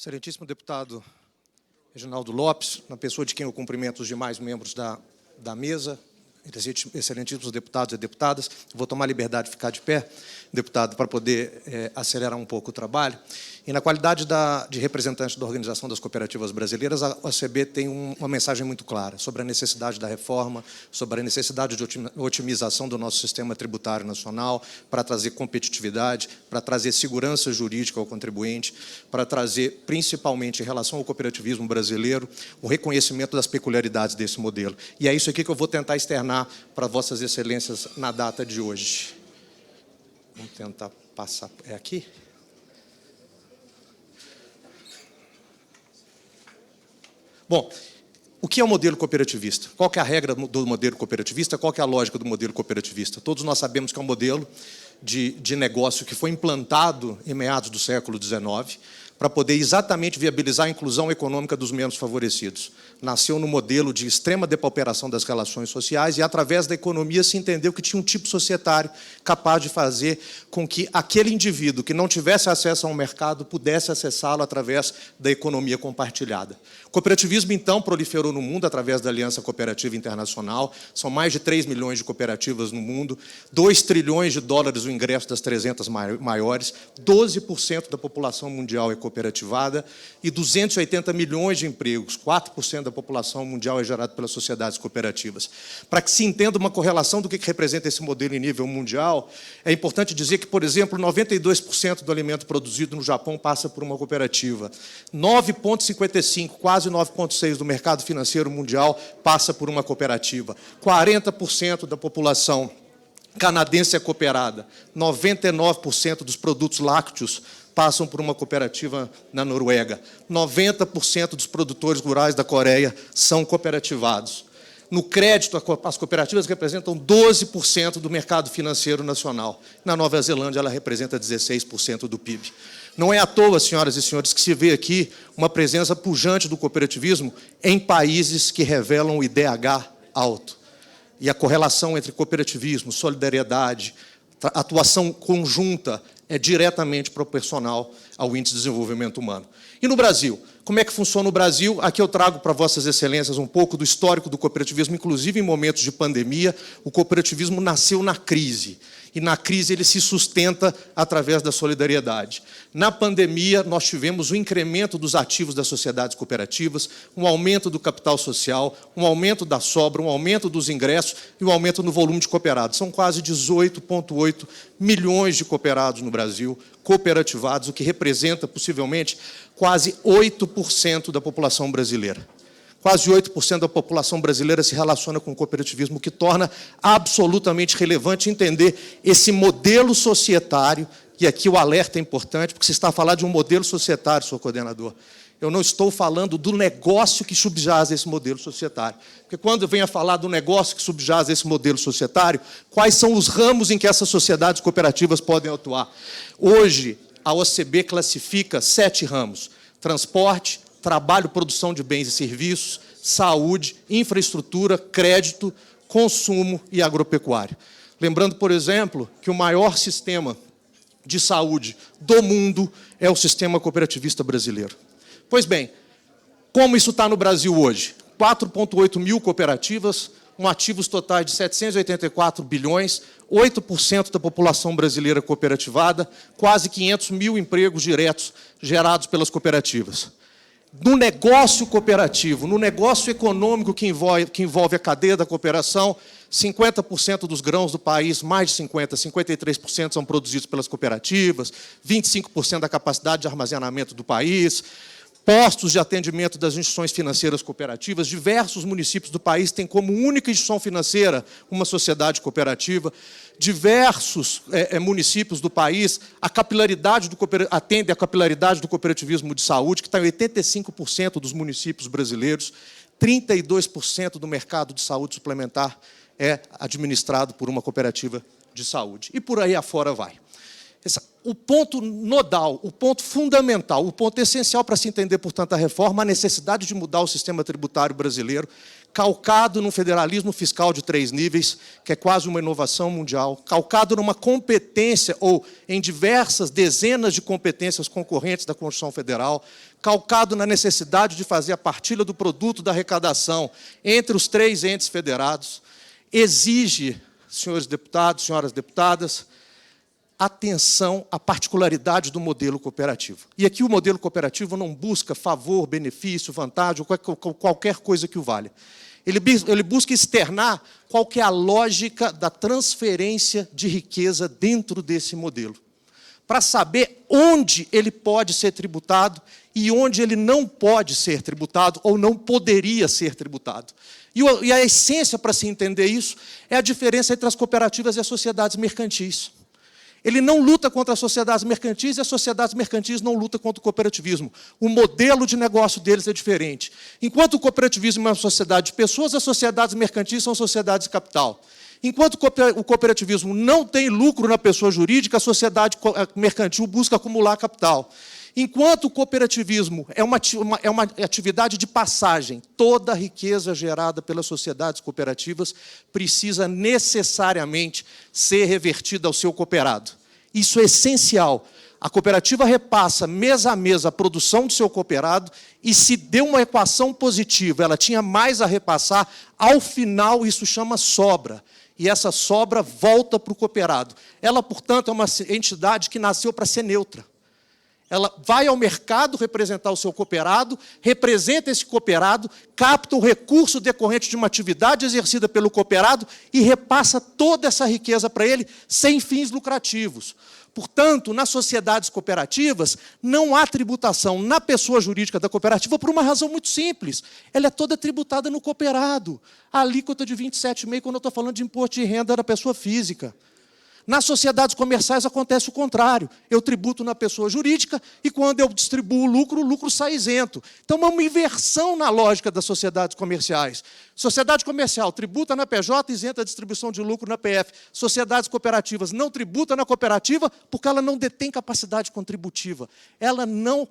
Excelentíssimo deputado Reginaldo Lopes, na pessoa de quem eu cumprimento os demais membros da mesa, excelentíssimos deputados e deputadas, vou tomar a liberdade de ficar de pé, deputado, para poder acelerar um pouco o trabalho. E, na qualidade de representante da Organização das Cooperativas Brasileiras, a OCB tem uma mensagem muito clara sobre a necessidade da reforma, sobre a necessidade de otimização do nosso sistema tributário nacional, para trazer competitividade, para trazer segurança jurídica ao contribuinte, para trazer, principalmente, em relação ao cooperativismo brasileiro, o reconhecimento das peculiaridades desse modelo. E é isso aqui que eu vou tentar externar para Vossas Excelências na data de hoje. Vamos tentar passar... É aqui? Bom, o que é o modelo cooperativista? Qual que é a regra do modelo cooperativista? Qual que é a lógica do modelo cooperativista? Todos nós sabemos que é um modelo de negócio que foi implantado em meados do século XIX para poder exatamente viabilizar a inclusão econômica dos menos favorecidos. Nasceu no modelo de extrema depauperação das relações sociais e, através da economia, se entendeu que tinha um tipo societário capaz de fazer com que aquele indivíduo que não tivesse acesso a um mercado pudesse acessá-lo através da economia compartilhada. O cooperativismo, então, proliferou no mundo através da Aliança Cooperativa Internacional. São mais de 3 milhões de cooperativas no mundo, 2 trilhões de dólares o ingresso das 300 maiores, 12% da população mundial é cooperativada e 280 milhões de empregos, 4% da população mundial é gerado pelas sociedades cooperativas. Para que se entenda uma correlação do que representa esse modelo em nível mundial, é importante dizer que, por exemplo, 92% do alimento produzido no Japão passa por uma cooperativa. 9,55%, quase 9,6% do mercado financeiro mundial passa por uma cooperativa. 40% da população canadense é cooperada. 99% dos produtos lácteos passam por uma cooperativa na Noruega. 90% dos produtores rurais da Coreia são cooperativados. No crédito, as cooperativas representam 12% do mercado financeiro nacional. Na Nova Zelândia, ela representa 16% do PIB. Não é à toa, senhoras e senhores, que se vê aqui uma presença pujante do cooperativismo em países que revelam o IDH alto. E a correlação entre cooperativismo, solidariedade, atuação conjunta é diretamente proporcional ao índice de desenvolvimento humano. E no Brasil? Como é que funciona o Brasil? Aqui eu trago para Vossas Excelências um pouco do histórico do cooperativismo, inclusive em momentos de pandemia. O cooperativismo nasceu na crise. E na crise ele se sustenta através da solidariedade. Na pandemia, nós tivemos o incremento dos ativos das sociedades cooperativas, um aumento do capital social, um aumento da sobra, um aumento dos ingressos e um aumento no volume de cooperados. São quase 18,8 milhões de cooperados no Brasil, cooperativados, o que representa, possivelmente, quase 8% da população brasileira. Quase 8% da população brasileira se relaciona com o cooperativismo, o que torna absolutamente relevante entender esse modelo societário, e aqui o alerta é importante, porque você está a falar de um modelo societário, senhor coordenador. Eu não estou falando do negócio que subjaz esse modelo societário. Porque quando eu venho a falar do negócio que subjaz esse modelo societário, quais são os ramos em que essas sociedades cooperativas podem atuar? Hoje, a OCB classifica 7 ramos: transporte, trabalho, produção de bens e serviços, saúde, infraestrutura, crédito, consumo e agropecuária. Lembrando, por exemplo, que o maior sistema de saúde do mundo é o sistema cooperativista brasileiro. Pois bem, como isso está no Brasil hoje? 4,8 mil cooperativas, ativos totais de 784 bilhões, 8% da população brasileira cooperativada, quase 500 mil empregos diretos gerados pelas cooperativas. No negócio cooperativo, no negócio econômico que envolve a cadeia da cooperação, 50% dos grãos do país, mais de 50%, 53% são produzidos pelas cooperativas, 25% da capacidade de armazenamento do país, postos de atendimento das instituições financeiras cooperativas. Diversos municípios do país têm como única instituição financeira uma sociedade cooperativa. Diversos municípios do país atendem a capilaridade do cooperativismo de saúde, que está em 85% dos municípios brasileiros. 32% do mercado de saúde suplementar é administrado por uma cooperativa de saúde. E por aí afora vai. o ponto nodal, o ponto fundamental, o ponto essencial para se entender, portanto, a reforma, a necessidade de mudar o sistema tributário brasileiro, calcado num federalismo fiscal de 3 níveis, que é quase uma inovação mundial, calcado numa competência, ou em diversas dezenas de competências concorrentes da Constituição Federal, calcado na necessidade de fazer a partilha do produto da arrecadação entre os 3 entes federados, exige, senhores deputados, senhoras deputadas, atenção à particularidade do modelo cooperativo. E aqui o modelo cooperativo não busca favor, benefício, vantagem, ou qualquer coisa que o valha. Ele busca externar qual que é a lógica da transferência de riqueza dentro desse modelo, para saber onde ele pode ser tributado e onde ele não pode ser tributado ou não poderia ser tributado. E a essência para se entender isso é a diferença entre as cooperativas e as sociedades mercantis. Ele não luta contra as sociedades mercantis e as sociedades mercantis não lutam contra o cooperativismo. O modelo de negócio deles é diferente. Enquanto o cooperativismo é uma sociedade de pessoas, as sociedades mercantis são sociedades de capital. Enquanto o cooperativismo não tem lucro na pessoa jurídica, a sociedade mercantil busca acumular capital. Enquanto o cooperativismo é uma atividade de passagem, toda a riqueza gerada pelas sociedades cooperativas precisa necessariamente ser revertida ao seu cooperado. Isso é essencial. A cooperativa repassa mês a mês a produção do seu cooperado e, se deu uma equação positiva, ela tinha mais a repassar, ao final isso chama sobra. E essa sobra volta para o cooperado. Ela, portanto, é uma entidade que nasceu para ser neutra. Ela vai ao mercado representar o seu cooperado, representa esse cooperado, capta o recurso decorrente de uma atividade exercida pelo cooperado e repassa toda essa riqueza para ele, sem fins lucrativos. Portanto, nas sociedades cooperativas, não há tributação na pessoa jurídica da cooperativa por uma razão muito simples. Ela é toda tributada no cooperado. A alíquota de 27,5% quando eu estou falando de imposto de renda da pessoa física. Nas sociedades comerciais acontece o contrário. Eu tributo na pessoa jurídica e, quando eu distribuo o lucro sai isento. Então, é uma inversão na lógica das sociedades comerciais. Sociedade comercial tributa na PJ, isenta a distribuição de lucro na PF. Sociedades cooperativas não tributam na cooperativa porque ela não detém capacidade contributiva. Ela não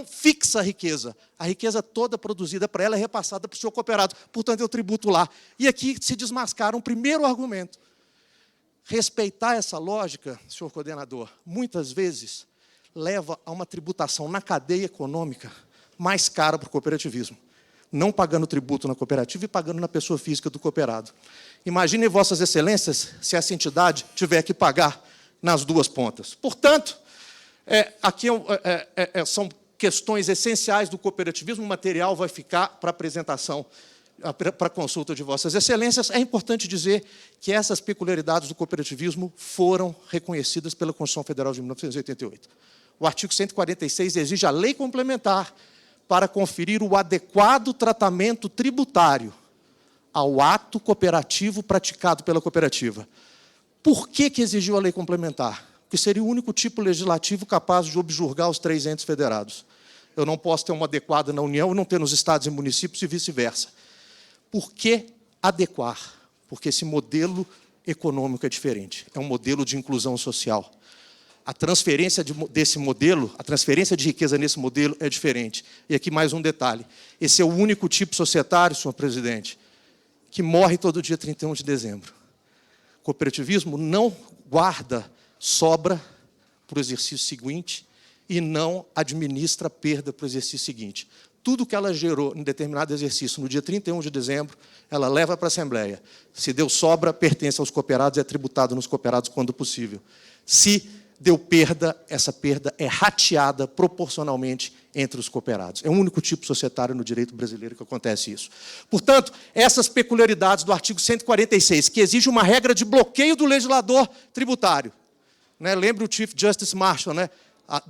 fixa a riqueza. A riqueza toda produzida para ela é repassada para o seu cooperado. Portanto, eu tributo lá. E aqui se desmascara um primeiro argumento. Respeitar essa lógica, senhor coordenador, muitas vezes leva a uma tributação na cadeia econômica mais cara para o cooperativismo, não pagando tributo na cooperativa e pagando na pessoa física do cooperado. Imaginem, vossas excelências, se essa entidade tiver que pagar nas duas pontas. Portanto, aqui são questões essenciais do cooperativismo, o material vai ficar para apresentação, para consulta de vossas excelências. É importante dizer que essas peculiaridades do cooperativismo foram reconhecidas pela Constituição Federal de 1988. O artigo 146 exige a lei complementar para conferir o adequado tratamento tributário ao ato cooperativo praticado pela cooperativa. Por que exigiu a lei complementar? Porque seria o único tipo legislativo capaz de objurgar os 3 entes federados. Eu não posso ter uma adequada na União e não ter nos estados e municípios e vice-versa. Por que adequar? Porque esse modelo econômico é diferente. É um modelo de inclusão social. A transferência desse modelo, a transferência de riqueza nesse modelo é diferente. E aqui mais um detalhe. Esse é o único tipo societário, senhor presidente, que morre todo dia 31 de dezembro. O cooperativismo não guarda sobra para o exercício seguinte e não administra perda para o exercício seguinte. Tudo que ela gerou em determinado exercício no dia 31 de dezembro, ela leva para a Assembleia. Se deu sobra, pertence aos cooperados e é tributado nos cooperados quando possível. Se deu perda, essa perda é rateada proporcionalmente entre os cooperados. É o único tipo societário no direito brasileiro que acontece isso. Portanto, essas peculiaridades do artigo 146, que exige uma regra de bloqueio do legislador tributário. Lembre o Chief Justice Marshall,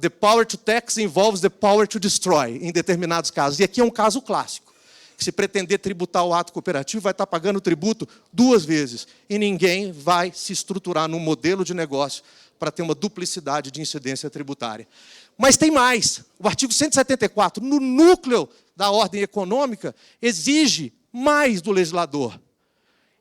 the power to tax involves the power to destroy, em determinados casos. E aqui é um caso clássico. Se pretender tributar o ato cooperativo, vai estar pagando tributo 2 vezes. E ninguém vai se estruturar num modelo de negócio para ter uma duplicidade de incidência tributária. Mas tem mais. O artigo 174, no núcleo da ordem econômica, exige mais do legislador.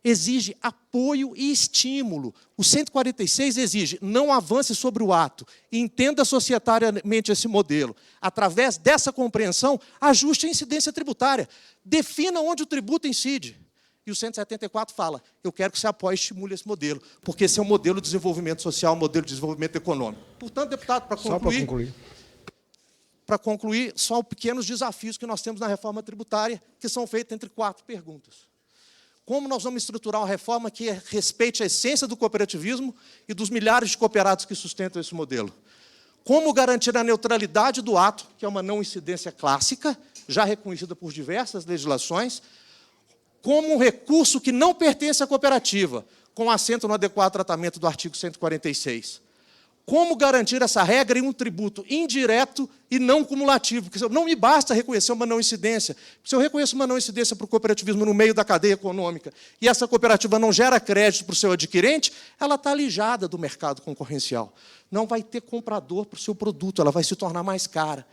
exige apoio e estímulo. O 146 exige não avance sobre o ato, entenda societariamente esse modelo. Através dessa compreensão, ajuste a incidência tributária. Defina onde o tributo incide. E o 174 fala, eu quero que você apoie e estimule esse modelo, porque esse é um modelo de desenvolvimento social, um modelo de desenvolvimento econômico. Portanto, deputado, para concluir, só pequenos desafios que nós temos na reforma tributária, que são feitos entre 4 perguntas. Como nós vamos estruturar uma reforma que respeite a essência do cooperativismo e dos milhares de cooperados que sustentam esse modelo? Como garantir a neutralidade do ato, que é uma não incidência clássica, já reconhecida por diversas legislações, como um recurso que não pertence à cooperativa, com assento no adequado tratamento do artigo 146. Como garantir essa regra em um tributo indireto e não cumulativo? Porque não me basta reconhecer uma não incidência. Se eu reconheço uma não incidência para o cooperativismo no meio da cadeia econômica e essa cooperativa não gera crédito para o seu adquirente, ela está alijada do mercado concorrencial. Não vai ter comprador para o seu produto, ela vai se tornar mais cara.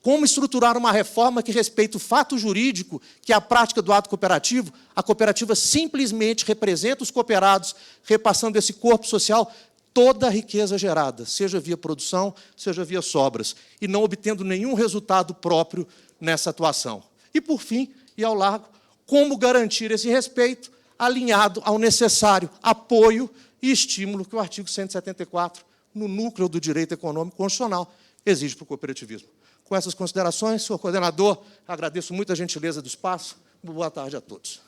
Como estruturar uma reforma que respeite o fato jurídico, que é a prática do ato cooperativo? A cooperativa simplesmente representa os cooperados, repassando esse corpo social toda a riqueza gerada, seja via produção, seja via sobras, e não obtendo nenhum resultado próprio nessa atuação. E, por fim, e ao largo, como garantir esse respeito alinhado ao necessário apoio e estímulo que o artigo 174, no núcleo do direito econômico constitucional, exige para o cooperativismo. Com essas considerações, senhor coordenador, agradeço muito a gentileza do espaço. Boa tarde a todos.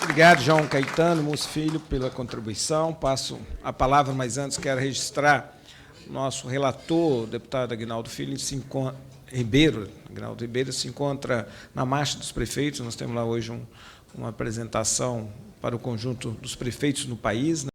Obrigado, João Caetano Mussi Filho, pela contribuição. Passo a palavra, mas antes quero registrar o nosso relator, o deputado Aguinaldo Ribeiro, se encontra na Marcha dos Prefeitos. Nós temos lá hoje uma apresentação para o conjunto dos prefeitos no país, né?